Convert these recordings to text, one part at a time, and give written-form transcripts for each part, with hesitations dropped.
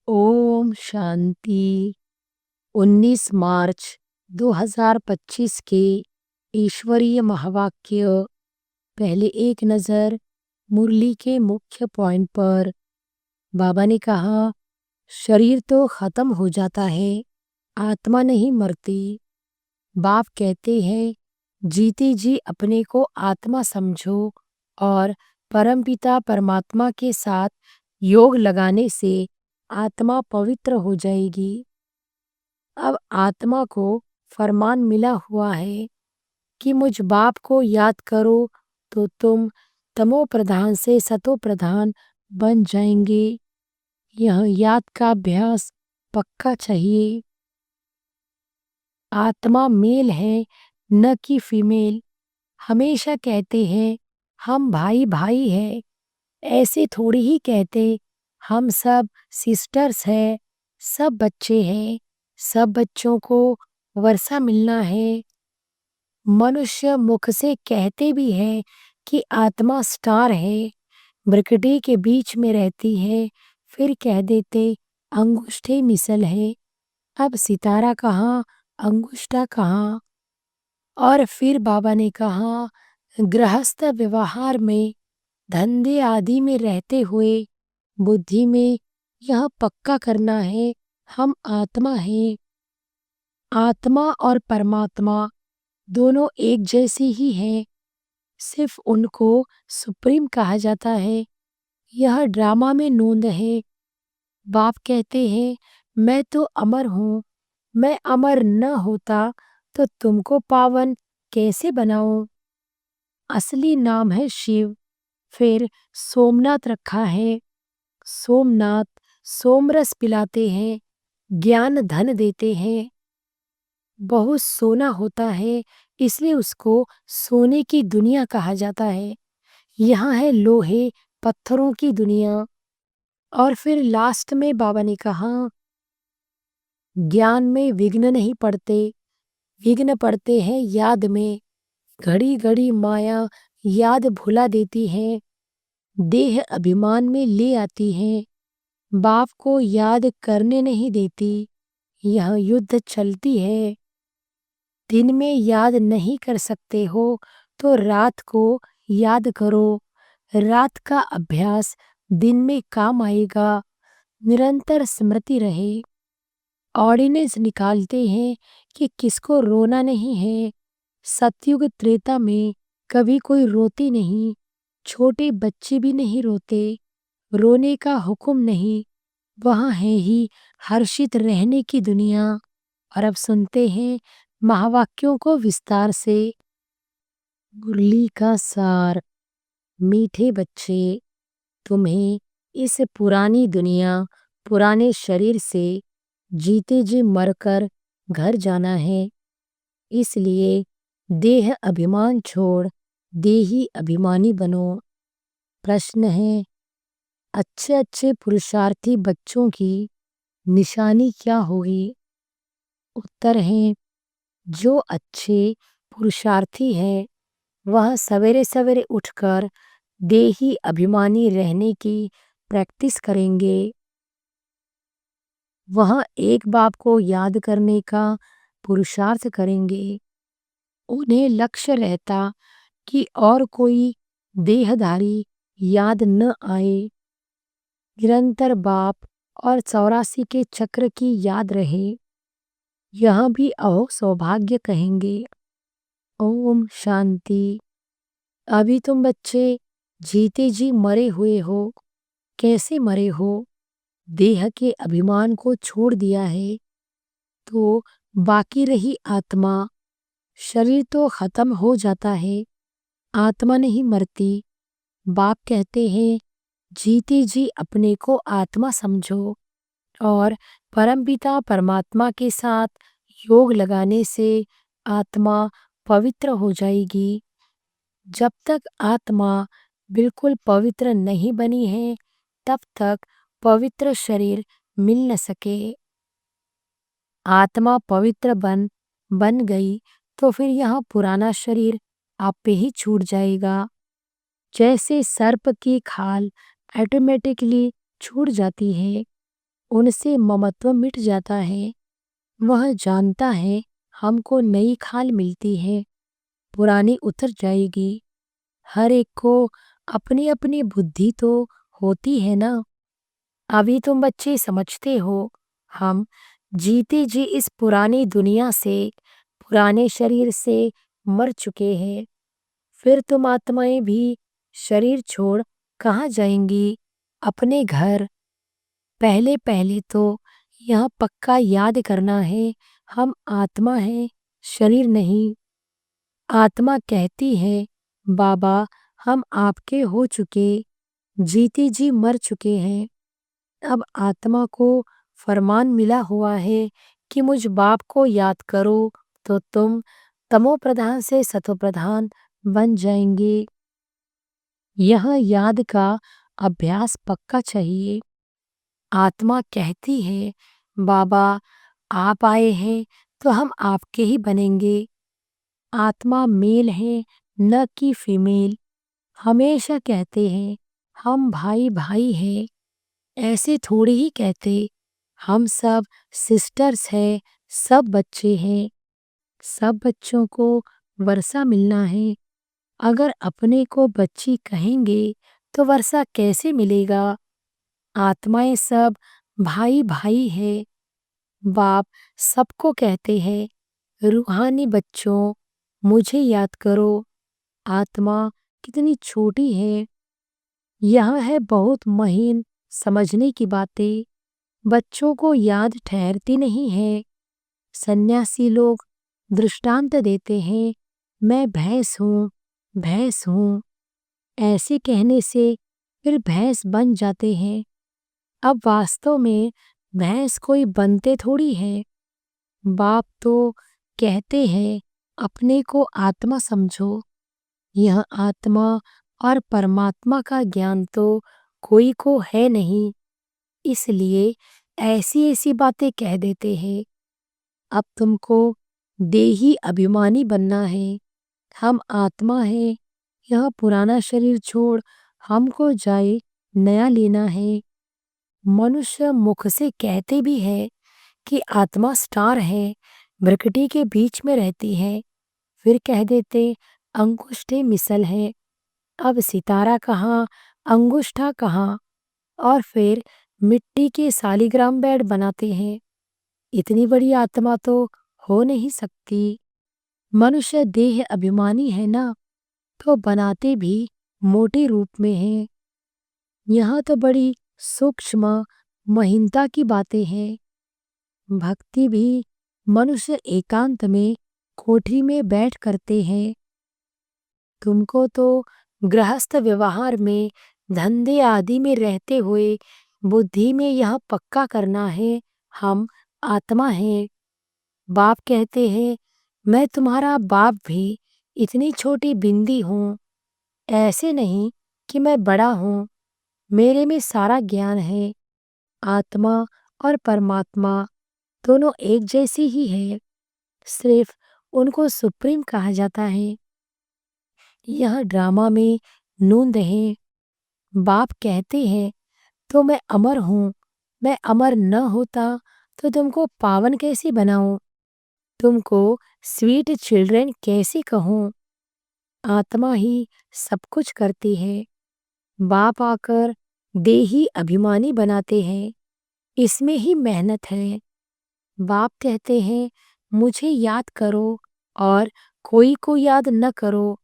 ओम शांति। 19 मार्च 2025 के ईश्वरीय महावाक्य। पहले एक नज़र मुरली के मुख्य पॉइंट पर। बाबा ने कहा, शरीर तो खत्म हो जाता है, आत्मा नहीं मरती। बाप कहते हैं, जीते जी अपने को आत्मा समझो और परमपिता परमात्मा के साथ योग लगाने से आत्मा पवित्र हो जाएगी। अब आत्मा को फरमान मिला हुआ है कि मुझ बाप को याद करो तो तुम तमो प्रधान से सतो प्रधान बन जाएंगे। यह याद का अभ्यास पक्का चाहिए। आत्मा मेल है न कि फीमेल। हमेशा कहते हैं हम भाई भाई हैं, ऐसे थोड़ी ही कहते हम सब सिस्टर्स हैं, सब बच्चे हैं, सब बच्चों को वर्षा मिलना है। मनुष्य मुख से कहते भी हैं कि आत्मा स्टार है, मृगटी के बीच में रहती है, फिर कह देते अंगुष्ठे मिसल है। अब सितारा कहाँ, अंगुष्ठा कहाँ। और फिर बाबा ने कहा, गृहस्थ व्यवहार में धंधे आदि में रहते हुए बुद्धि में यह पक्का करना है, हम आत्मा हैं। आत्मा और परमात्मा दोनों एक जैसी ही हैं, सिर्फ उनको सुप्रीम कहा जाता है। यह ड्रामा में नोंद है। बाप कहते हैं, मैं तो अमर हूँ, मैं अमर न होता तो तुमको पावन कैसे बनाऊं। असली नाम है शिव, फिर सोमनाथ रखा है। सोमनाथ सोमरस पिलाते हैं, ज्ञान धन देते हैं। बहुत सोना होता है, इसलिए उसको सोने की दुनिया कहा जाता है। यहाँ है लोहे पत्थरों की दुनिया। और फिर लास्ट में बाबा ने कहा, ज्ञान में विघ्न नहीं पड़ते, विघ्न पड़ते हैं याद में। घड़ी घड़ी माया याद भुला देती है, देह अभिमान में ले आती है, बाप को याद करने नहीं देती। यह युद्ध चलती है। दिन में याद नहीं कर सकते हो तो रात को याद करो। रात का अभ्यास दिन में काम आएगा, निरंतर स्मृति रहे। ऑर्डिनेंस निकालते हैं कि किसको रोना नहीं है। सतयुग त्रेता में कभी कोई रोती नहीं, छोटे बच्चे भी नहीं रोते, रोने का हुक्म नहीं। वहाँ है ही हर्षित रहने की दुनिया। और अब सुनते हैं महावाक्यों को विस्तार से। मुरली का सार। मीठे बच्चे, तुम्हें इस पुरानी दुनिया, पुराने शरीर से जीते जी मरकर घर जाना है। इसलिए देह अभिमान छोड़ देही अभिमानी बनो। प्रश्न है, अच्छे अच्छे पुरुषार्थी बच्चों की निशानी क्या होगी? उत्तर है, जो अच्छे पुरुषार्थी है वह सवेरे सवेरे उठकर देही अभिमानी रहने की प्रैक्टिस करेंगे। वह एक बाप को याद करने का पुरुषार्थ करेंगे। उन्हें लक्ष्य रहता कि और कोई देहधारी याद न आए। निरंतर बाप और 84 के चक्र की याद रहे। यह भी अहो सौभाग्य कहेंगे। ओम शांति। अभी तुम बच्चे जीते जी मरे हुए हो। कैसे मरे हो? देह के अभिमान को छोड़ दिया है तो बाकी रही आत्मा। शरीर तो खत्म हो जाता है, आत्मा नहीं मरती। बाप कहते हैं, जीते जी अपने को आत्मा समझो और परमपिता परमात्मा के साथ योग लगाने से आत्मा पवित्र हो जाएगी। जब तक आत्मा बिल्कुल पवित्र नहीं बनी है, तब तक पवित्र शरीर मिल न सके। आत्मा पवित्र बन गई तो फिर यह पुराना शरीर आप पे ही छूट जाएगा। जैसे सर्प की खाल ऑटोमेटिकली छूट जाती है, उनसे ममत्व मिट जाता है। वह जानता है हमको नई खाल मिलती है, पुरानी उतर जाएगी। हर एक को अपनी अपनी बुद्धि तो होती है ना। अभी तुम बच्चे समझते हो, हम जीते जी इस पुरानी दुनिया से, पुराने शरीर से मर चुके हैं। फिर तुम आत्माएं भी शरीर छोड़ कहाँ जाएंगी? अपने घर। पहले पहले तो यह पक्का याद करना है, हम आत्मा हैं, शरीर नहीं। आत्मा कहती है, बाबा हम आपके हो चुके, जीते जी मर चुके हैं। अब आत्मा को फरमान मिला हुआ है कि मुझ बाप को याद करो, तो तुम तमो प्रधान से सतो प्रधान बन जाएंगे। यह याद का अभ्यास पक्का चाहिए। आत्मा कहती है, बाबा आप आए हैं तो हम आपके ही बनेंगे। आत्मा मेल है, न कि फीमेल। हमेशा कहते हैं हम भाई भाई हैं, ऐसे थोड़ी ही कहते। हम सब सिस्टर्स हैं, सब बच्चे हैं। सब बच्चों को वर्षा मिलना है। अगर अपने को बच्ची कहेंगे तो वर्षा कैसे मिलेगा? आत्माएं सब भाई भाई है। बाप सबको कहते हैं, रूहानी बच्चों मुझे याद करो। आत्मा कितनी छोटी है। यह है बहुत महीन समझने की बातें। बच्चों को याद ठहरती नहीं है। सन्यासी लोग दृष्टांत देते हैं, मैं भैंस हूँ, भैंस हूँ। ऐसे कहने से फिर भैंस बन जाते हैं। अब वास्तव में भैंस कोई बनते थोड़ी है। बाप तो कहते हैं अपने को आत्मा समझो। यह आत्मा और परमात्मा का ज्ञान तो कोई को है नहीं, इसलिए ऐसी ऐसी बातें कह देते हैं। अब तुमको देही अभिमानी बनना है। हम आत्मा है, यह पुराना शरीर छोड़ हमको जाए नया लेना है। मनुष्य मुख से कहते भी है कि आत्मा स्टार है, प्रकृति के बीच में रहती है। फिर कह देते अंगुष्ठे मिसल है। अब सितारा कहाँ, अंगुष्ठा कहाँ? और फिर मिट्टी के सालिग्राम बेड बनाते हैं। इतनी बड़ी आत्मा तो हो नहीं सकती। मनुष्य देह अभिमानी है ना, तो बनाते भी मोटे रूप में है। यहाँ तो बड़ी सूक्ष्म महीनता की बातें हैं। भक्ति भी मनुष्य एकांत में कोठरी में बैठ करते हैं। तुमको तो गृहस्थ व्यवहार में, धंधे आदि में रहते हुए बुद्धि में यह पक्का करना है, हम आत्मा हैं। बाप कहते हैं मैं तुम्हारा बाप भी इतनी छोटी बिंदी हूँ। ऐसे नहीं कि मैं बड़ा हूँ, मेरे में सारा ज्ञान है। आत्मा और परमात्मा दोनों एक जैसी ही है, सिर्फ उनको सुप्रीम कहा जाता है। यह ड्रामा में नूंद है। बाप कहते हैं तो मैं अमर हूँ, मैं अमर न होता तो तुमको पावन कैसे बनाऊं, तुमको स्वीट चिल्ड्रन कैसे कहूँ? आत्मा ही सब कुछ करती है। बाप आकर देही अभिमानी बनाते हैं, इसमें ही मेहनत है। बाप कहते हैं मुझे याद करो और कोई को याद न करो।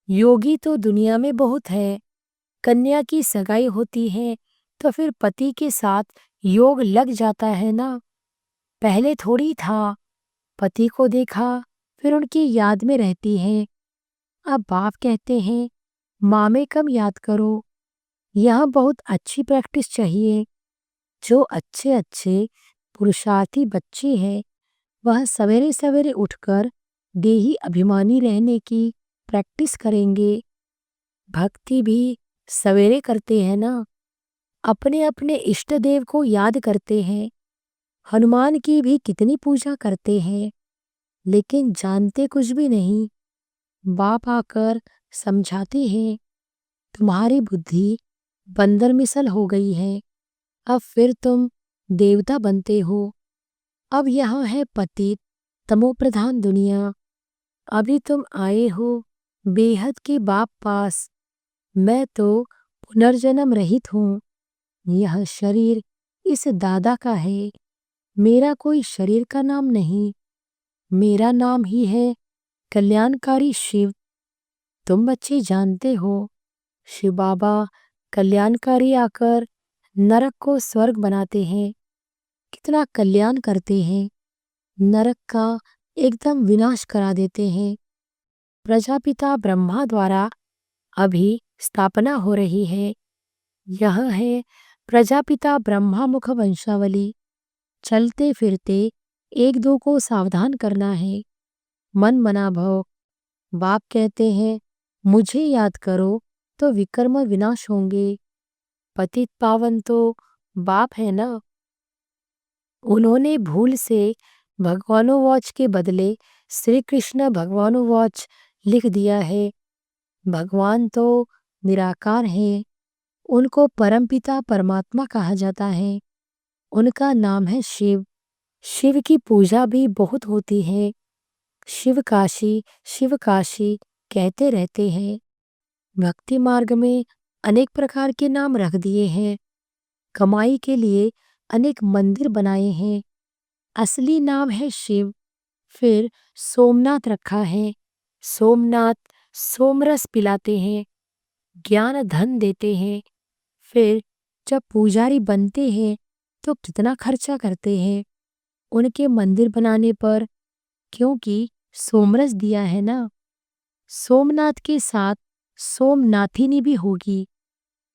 योगी तो दुनिया में बहुत है। कन्या की सगाई होती है तो फिर पति के साथ योग लग जाता है ना। पहले थोड़ी था, पति को देखा फिर उनकी याद में रहती है। अब बाप कहते हैं माँ में कम याद करो। यह बहुत अच्छी प्रैक्टिस चाहिए। जो अच्छे अच्छे पुरुषार्थी बच्चे हैं, वह सवेरे सवेरे उठकर देही अभिमानी रहने की प्रैक्टिस करेंगे। भक्ति भी सवेरे करते हैं ना। अपने अपने इष्ट देव को याद करते हैं। हनुमान की भी कितनी पूजा करते हैं, लेकिन जानते कुछ भी नहीं। बाप आकर समझाते हैं तुम्हारी बुद्धि बंदर मिसल हो गई है। अब फिर तुम देवता बनते हो। अब यहाँ है पतित तमोप्रधान दुनिया। अभी तुम आए हो बेहद के बाप पास। मैं तो पुनर्जन्म रहित हूँ। यह शरीर इस दादा का है। मेरा कोई शरीर का नाम नहीं। मेरा नाम ही है कल्याणकारी शिव। तुम बच्चे जानते हो शिव बाबा कल्याणकारी आकर नरक को स्वर्ग बनाते हैं। कितना कल्याण करते हैं। नरक का एकदम विनाश करा देते हैं। प्रजापिता ब्रह्मा द्वारा अभी स्थापना हो रही है। यह है प्रजापिता ब्रह्मा मुख वंशावली। चलते फिरते एक दो को सावधान करना है। मन मना भव। बाप कहते हैं मुझे याद करो तो विकर्म विनाश होंगे। पतित पावन तो बाप है ना। उन्होंने भूल से भगवानोवाच के बदले श्री कृष्ण भगवानोवाच लिख दिया है। भगवान तो निराकार है। उनको परमपिता परमात्मा कहा जाता है। उनका नाम है शिव। शिव की पूजा भी बहुत होती है। शिव काशी कहते रहते हैं। भक्ति मार्ग में अनेक प्रकार के नाम रख दिए हैं। कमाई के लिए अनेक मंदिर बनाए हैं। असली नाम है शिव। फिर सोमनाथ रखा है। सोमनाथ सोमरस पिलाते हैं। ज्ञान धन देते हैं। फिर जब पुजारी बनते हैं तो कितना खर्चा करते हैं उनके मंदिर बनाने पर, क्योंकि सोमरस दिया है ना। सोमनाथ के साथ सोमनाथिनी भी होगी।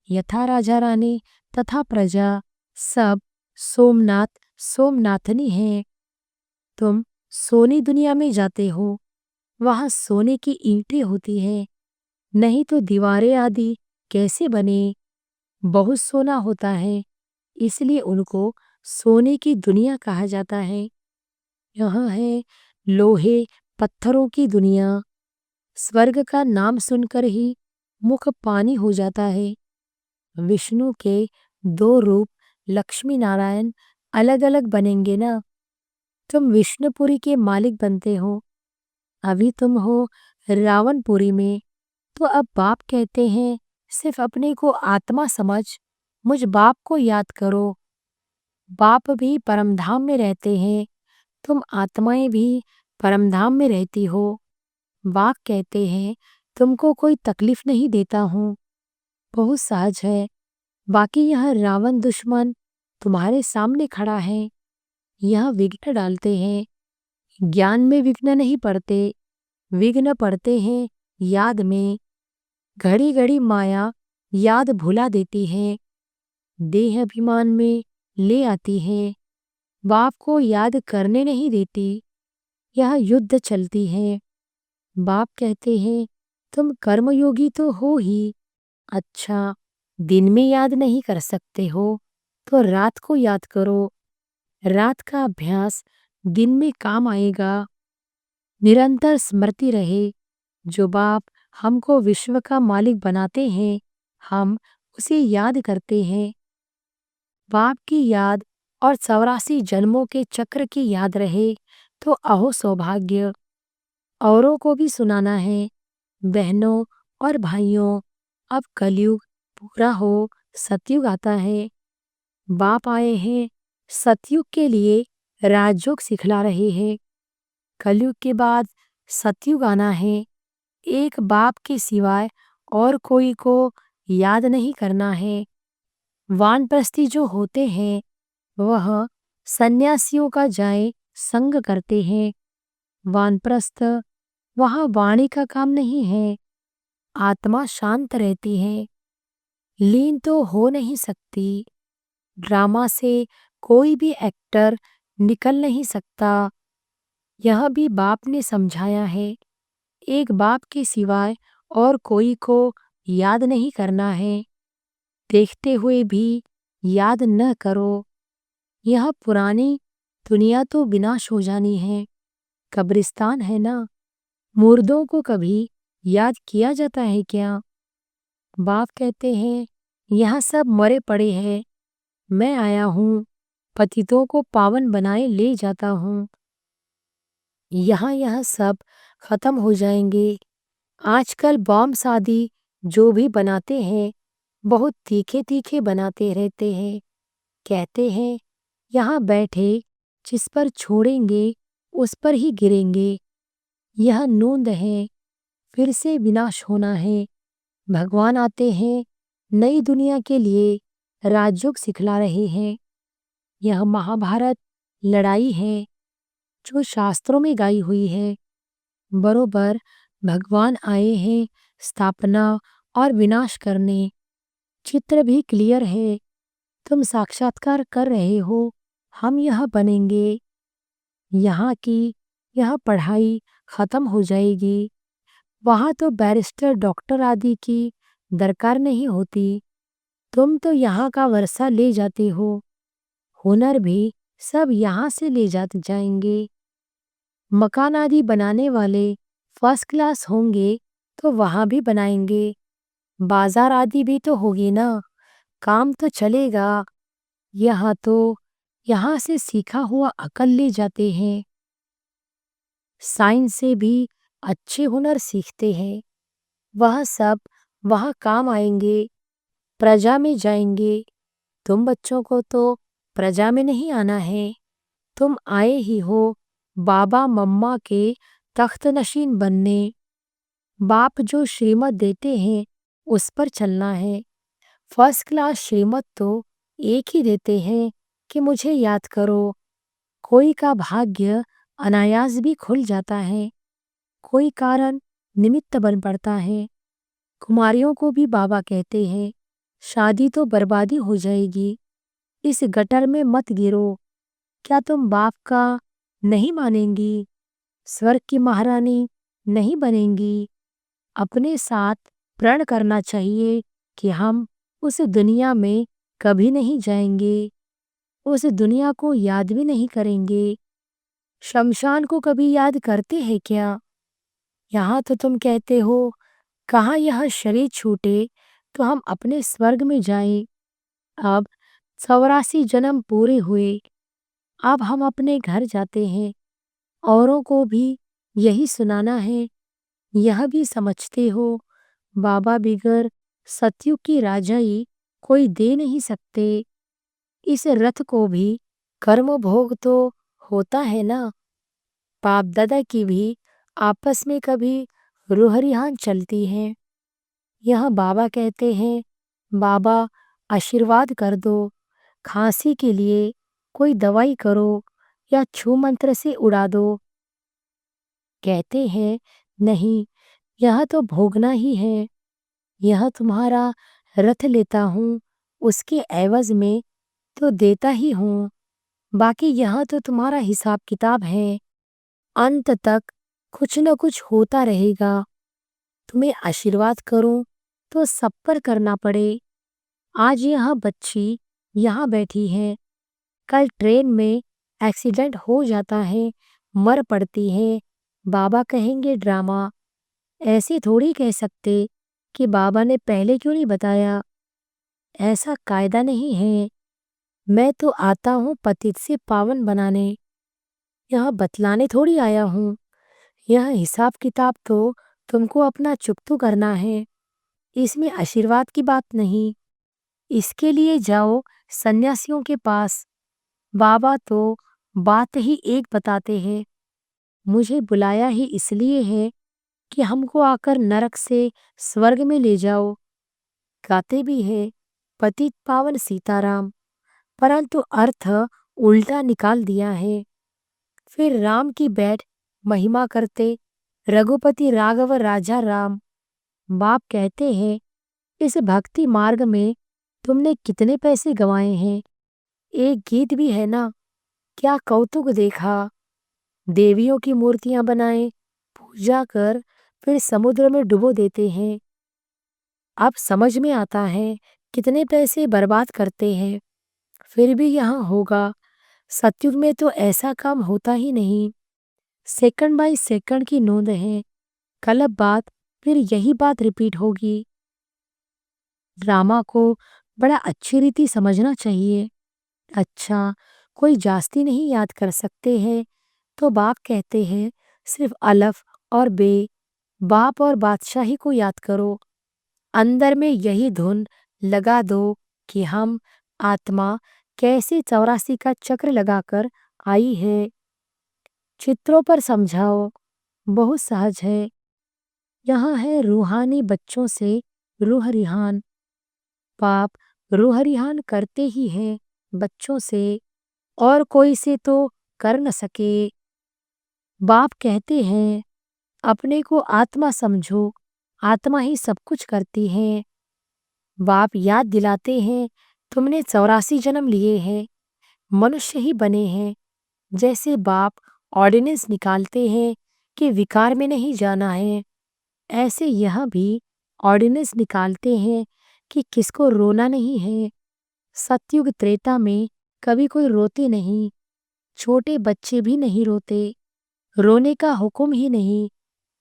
यथा राजा रानी तथा प्रजा सब सोमनाथ सोमनाथनी हैं। तुम सोनी दुनिया में जाते हो। वहाँ सोने की ईंटें होती हैं। नहीं तो दीवारें आदि कैसे बने। बहुत सोना होता है, इसलिए उनको सोने की दुनिया कहा जाता है। यहाँ है लोहे पत्थरों की दुनिया। स्वर्ग का नाम सुनकर ही मुख पानी हो जाता है। विष्णु के दो रूप लक्ष्मी नारायण अलग अलग बनेंगे ना। तुम विष्णुपुरी के मालिक बनते हो। अभी तुम हो रावणपुरी में। तो अब बाप कहते हैं सिर्फ अपने को आत्मा समझ मुझ बाप को याद करो। बाप भी परमधाम में रहते हैं। तुम आत्माएं भी परमधाम में रहती हो। बाप कहते हैं तुमको कोई तकलीफ नहीं देता हूँ। बहुत सहज है। बाकी यह रावण दुश्मन तुम्हारे सामने खड़ा है। यह विघ्न डालते हैं। ज्ञान में विघ्न नहीं पड़ते। विघ्न पड़ते हैं याद में। घड़ी घड़ी माया याद भुला देती है। देह अभिमान में ले आती है। बाप को याद करने नहीं देती। यह युद्ध चलती है। बाप कहते हैं तुम कर्मयोगी तो हो ही। अच्छा, दिन में याद नहीं कर सकते हो तो रात को याद करो। रात का अभ्यास दिन में काम आएगा। निरंतर स्मृति रहे। जो बाप हमको विश्व का मालिक बनाते हैं हम उसे याद करते हैं। बाप की याद और 84 जन्मों के चक्र की याद रहे तो अहो सौभाग्य। औरों को भी सुनाना है। बहनों और भाइयों, अब कलयुग पूरा हो सतयुग आता है। बाप आए हैं सतयुग के लिए राजयोग सिखला रहे हैं। कलयुग के बाद सतयुग आना है। एक बाप के सिवाय और कोई को याद नहीं करना है। वानप्रस्थी जो होते हैं वह सन्यासियों का जाए संग करते हैं। वानप्रस्थ वहाँ वाणी का काम नहीं है। आत्मा शांत रहती है। लीन तो हो नहीं सकती। ड्रामा से कोई भी एक्टर निकल नहीं सकता। यह भी बाप ने समझाया है। एक बाप के सिवाय और कोई को याद नहीं करना है। देखते हुए भी याद न करो। यह पुरानी दुनिया तो विनाश हो जानी है। कब्रिस्तान है ना। मुर्दों को कभी याद किया जाता है क्या। बाप कहते हैं यहाँ सब मरे पड़े हैं। मैं आया हूँ पतितों को पावन बनाए ले जाता हूँ। यहाँ यह सब खत्म हो जाएंगे। आजकल बॉम्ब शादी जो भी बनाते हैं बहुत तीखे तीखे बनाते रहते हैं। कहते हैं यहाँ बैठे जिस पर छोड़ेंगे उस पर ही गिरेंगे। यह नूंद है, फिर से विनाश होना है। भगवान आते हैं, नई दुनिया के लिए राजयोग सिखला रहे हैं। यह महाभारत लड़ाई है जो शास्त्रों में गाई हुई है। बरोबर भगवान आए हैं स्थापना और विनाश करने। चित्र भी क्लियर है, तुम साक्षात्कार कर रहे हो। हम यह बनेंगे। यहाँ की यह पढ़ाई खत्म हो जाएगी। वहाँ तो बैरिस्टर डॉक्टर आदि की दरकार नहीं होती। तुम तो यहाँ का वर्षा ले जाते हो। हुनर भी सब यहाँ से ले जाते जाएंगे। मकान आदि बनाने वाले फर्स्ट क्लास होंगे तो वहाँ भी बनाएंगे। बाजार आदि भी तो होगी ना, काम तो चलेगा। यहाँ से सीखा हुआ अकल ले जाते हैं। साइंस से भी अच्छे हुनर सीखते हैं। वह सब वहाँ काम आएंगे, प्रजा में जाएंगे। तुम बच्चों को तो प्रजा में नहीं आना है। तुम आए ही हो बाबा मम्मा के तख्त नशीन बनने। बाप जो श्रीमत देते हैं उस पर चलना है। फर्स्ट क्लास श्रीमत तो एक ही देते हैं कि मुझे याद करो। कोई का भाग्य अनायास भी खुल जाता है, कोई कारण निमित्त बन पड़ता है। कुमारियों को भी बाबा कहते हैं शादी तो बर्बादी हो जाएगी, इस गटर में मत गिरो। क्या तुम बाप का नहीं मानेंगी? स्वर्ग की महारानी नहीं बनेंगी। अपने साथ प्रण करना चाहिए कि हम उस दुनिया में कभी नहीं जाएंगे, उस दुनिया को याद भी नहीं करेंगे। शमशान को कभी याद करते हैं क्या? यहाँ तो तुम कहते हो कहाँ यह शरीर छूटे तो हम अपने स्वर्ग में जाएं। अब 84 जन्म पूरे हुए, अब हम अपने घर जाते हैं। औरों को भी यही सुनाना है। यह भी समझते हो बाबा बिगर सतयुग की राजाई कोई दे नहीं सकते। इस रथ को भी कर्म भोग तो होता है ना। बाप दादा की भी आपस में कभी रूह रिहान चलती है। यह बाबा कहते हैं बाबा आशीर्वाद कर दो, खांसी के लिए कोई दवाई करो या छू मंत्र से उड़ा दो। कहते हैं नहीं, यह तो भोगना ही है। यह तुम्हारा रथ लेता हूँ, उसके एवज में तो देता ही हूँ। बाकी यह तो तुम्हारा हिसाब किताब है। अंत तक कुछ न कुछ होता रहेगा। तुम्हें आशीर्वाद करूं तो सब पर करना पड़े। आज यह बच्ची यहाँ बैठी है, कल ट्रेन में एक्सीडेंट हो जाता है, मर पड़ती है। बाबा कहेंगे ड्रामा। ऐसे थोड़ी कह सकते कि बाबा ने पहले क्यों नहीं बताया। ऐसा कायदा नहीं है। मैं तो आता हूँ पतित से पावन बनाने, यह बतलाने थोड़ी आया हूँ। यह हिसाब किताब तो तुमको अपना चुकतू करना है, इसमें आशीर्वाद की बात नहीं। इसके लिए जाओ सन्यासियों के पास। बाबा तो बात ही एक बताते हैं। मुझे बुलाया ही इसलिए है कि हमको आकर नरक से स्वर्ग में ले जाओ। गाते भी है पतित पावन सीताराम, परंतु अर्थ उल्टा निकाल दिया है। फिर राम की बैठ महिमा करते रघुपति राघव राजा राम। बाप कहते हैं इस भक्ति मार्ग में तुमने कितने पैसे गंवाए हैं। एक गीत भी है ना, क्या कौतुक देखा। देवियों की मूर्तियां बनाए, पूजा कर फिर समुद्र में डुबो देते हैं। अब समझ में आता है कितने पैसे बर्बाद करते हैं। फिर भी यहाँ होगा। सतयुग में तो ऐसा काम होता ही नहीं। सेकंड बाय सेकंड की नोंद है। कल बात फिर यही बात रिपीट होगी। ड्रामा को बड़ा अच्छी रीति समझना चाहिए। अच्छा, कोई जास्ती नहीं याद कर सकते हैं तो बाप कहते हैं सिर्फ अलफ और बे, बाप और बादशाही को याद करो। अंदर में यही धुन लगा दो कि हम आत्मा कैसे 84 का चक्र लगाकर आई है। चित्रों पर समझाओ, बहुत सहज है। यहाँ है रूहानी बच्चों से रूह रिहान। बाप रूह रिहान करते ही हैं बच्चों से, और कोई से तो कर न सके। बाप कहते हैं अपने को आत्मा समझो, आत्मा ही सब कुछ करती है। बाप याद दिलाते हैं तुमने 84 जन्म लिए हैं, मनुष्य ही बने हैं। जैसे बाप ऑर्डिनेंस निकालते हैं कि विकार में नहीं जाना है, ऐसे यह भी ऑर्डिनेंस निकालते हैं कि किसको रोना नहीं है। सतयुग त्रेता में कभी कोई रोते नहीं, छोटे बच्चे भी नहीं रोते, रोने का हुक्म ही नहीं।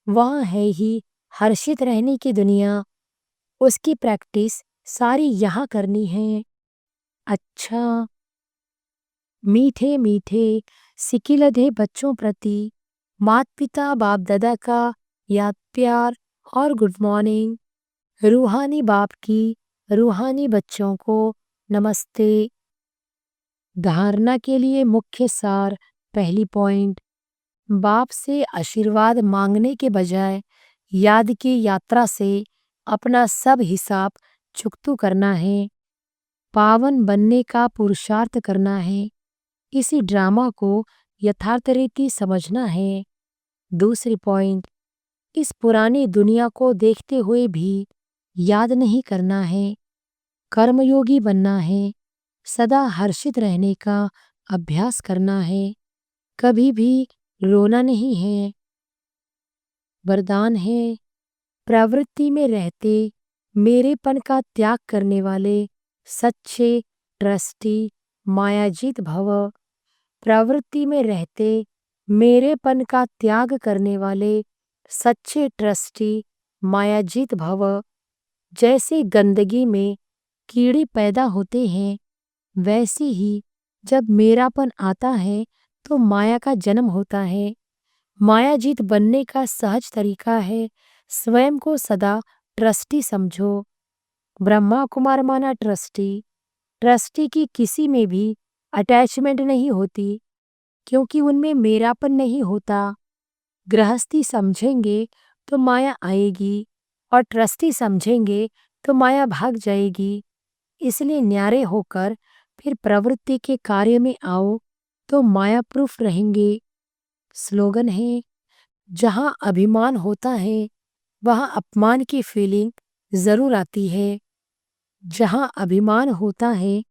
वहाँ है ही हर्षित रहने की दुनिया, उसकी प्रैक्टिस सारी यहाँ करनी है। अच्छा, मीठे मीठे सिकिलधे बच्चों प्रति माता पिता बाप दादा का याद प्यार और गुड मॉर्निंग। रूहानी बाप की रूहानी बच्चों को नमस्ते। धारणा के लिए मुख्य सार। पहली पॉइंट, बाप से आशीर्वाद मांगने के बजाय याद की यात्रा से अपना सब हिसाब चुकतू करना है, पावन बनने का पुरुषार्थ करना है, इसी ड्रामा को यथार्थ रीति समझना है। दूसरी पॉइंट, इस पुरानी दुनिया को देखते हुए भी याद नहीं करना है, कर्मयोगी बनना है, सदा हर्षित रहने का अभ्यास करना है, कभी भी रोना नहीं है। वरदान है, प्रवृत्ति में रहते मेरेपन का त्याग करने वाले सच्चे ट्रस्टी मायाजीत भव। प्रवृत्ति में रहते मेरेपन का त्याग करने वाले सच्चे ट्रस्टी मायाजीत भव। जैसे गंदगी में कीड़े पैदा होते हैं, वैसे ही जब मेरापन आता है तो माया का जन्म होता है। मायाजीत बनने का सहज तरीका है स्वयं को सदा ट्रस्टी समझो। ब्रह्मा कुमार माना ट्रस्टी, ट्रस्टी की किसी में भी अटैचमेंट नहीं होती क्योंकि उनमें मेरापन नहीं होता। गृहस्थी समझेंगे तो माया आएगी और ट्रस्टी समझेंगे तो माया भाग जाएगी। इसलिए न्यारे होकर फिर प्रवृत्ति के कार्य में आओ तो माया प्रूफ रहेंगे। स्लोगन है, जहाँ अभिमान होता है वहाँ अपमान की फीलिंग जरूर आती है। जहाँ अभिमान होता है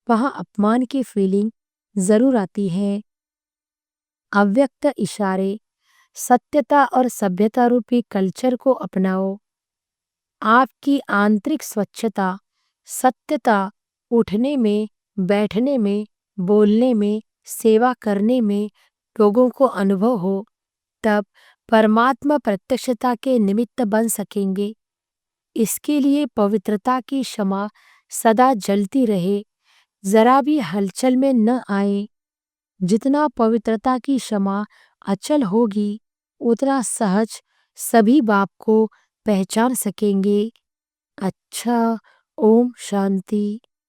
वहाँ अपमान की फीलिंग जरूर आती है। अव्यक्त इशारे, सत्यता और सभ्यता रूपी कल्चर को अपनाओ। आपकी आंतरिक स्वच्छता, सत्यता उठने में, बैठने में, बोलने में, सेवा करने में लोगों को अनुभव हो, तब परमात्मा प्रत्यक्षता के निमित्त बन सकेंगे। इसके लिए पवित्रता की क्षमा सदा जलती रहे, जरा भी हलचल में न आए। जितना पवित्रता की क्षमा अचल होगी, उतना सहज सभी बाप को पहचान सकेंगे। अच्छा, ओम शांति।